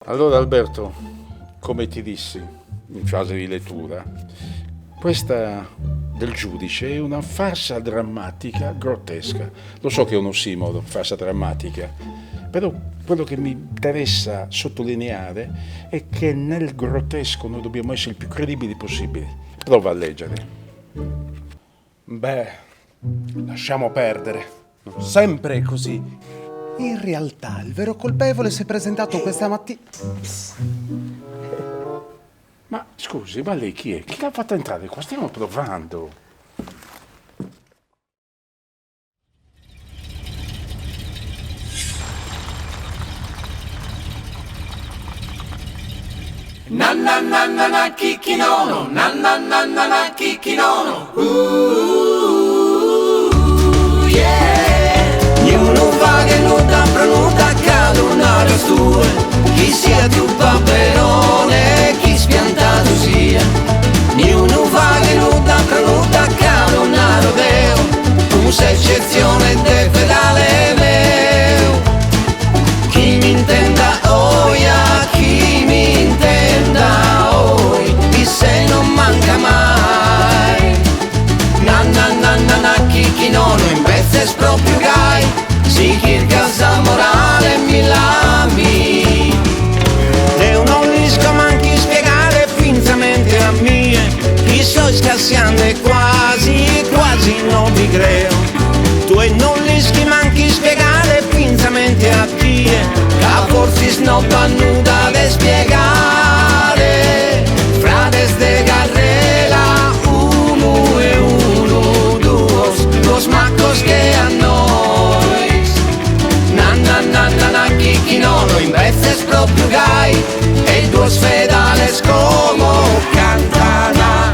Allora Alberto, come ti dissi in fase di lettura, questa del giudice è una farsa drammatica grottesca. Lo so che è un ossimoro, farsa drammatica, però quello che mi interessa sottolineare è che nel grottesco noi dobbiamo essere il più credibili possibile. Prova a leggere. Beh, lasciamo perdere. Sempre è così. In realtà il vero colpevole si è presentato questa mattina. Ma scusi, ma lei chi è? Chi l'ha fatta entrare qua? Stiamo provando. Na na na na na kikinono, na na na na na kikinono. Yeah. Ognuno va che nuda prenuda calunare sue. Chi sia tu paperone, chi spiantato sia. Ognuno va che nuda prenuda calunare deo. Tu sei eccezione de fedale meo. Chi mi intenda oia, chi mi intenda oi, chi se non manca mai. Na na na na na chi non in vezes proprio gai, si chirca sa morale mi lami. E non riesco manchi spiegare finzamente a mie, chi so scassiando e quasi, quasi non vi creo. Tu e non rieschi manchi spiegare finzamente a chi è, che forse snobba nuda da spiegare. Frades de carrera, uno e uno, dos macos que a noi. Na na na na na chi non in veces proprio gai, e dos fedales como cantana.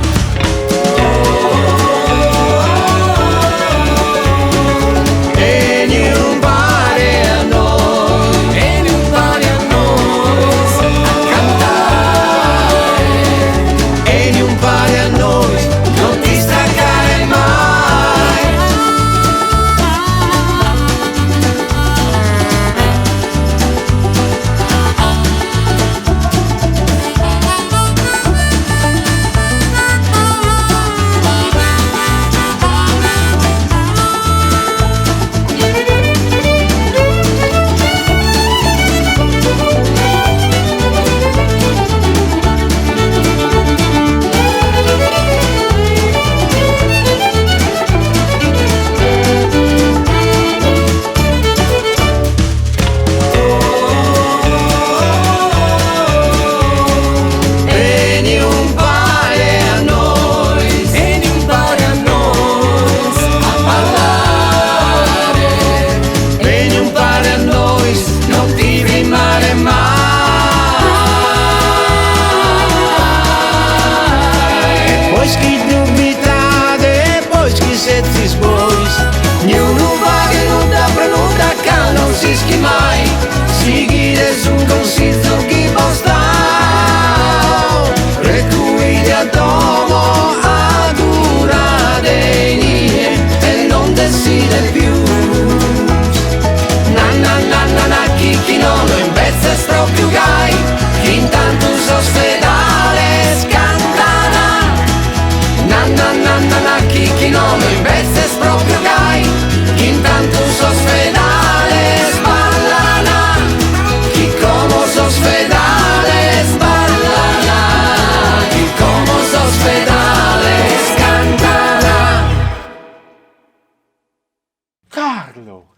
Carlo!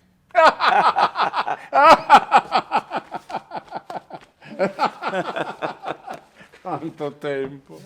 Quanto tempo!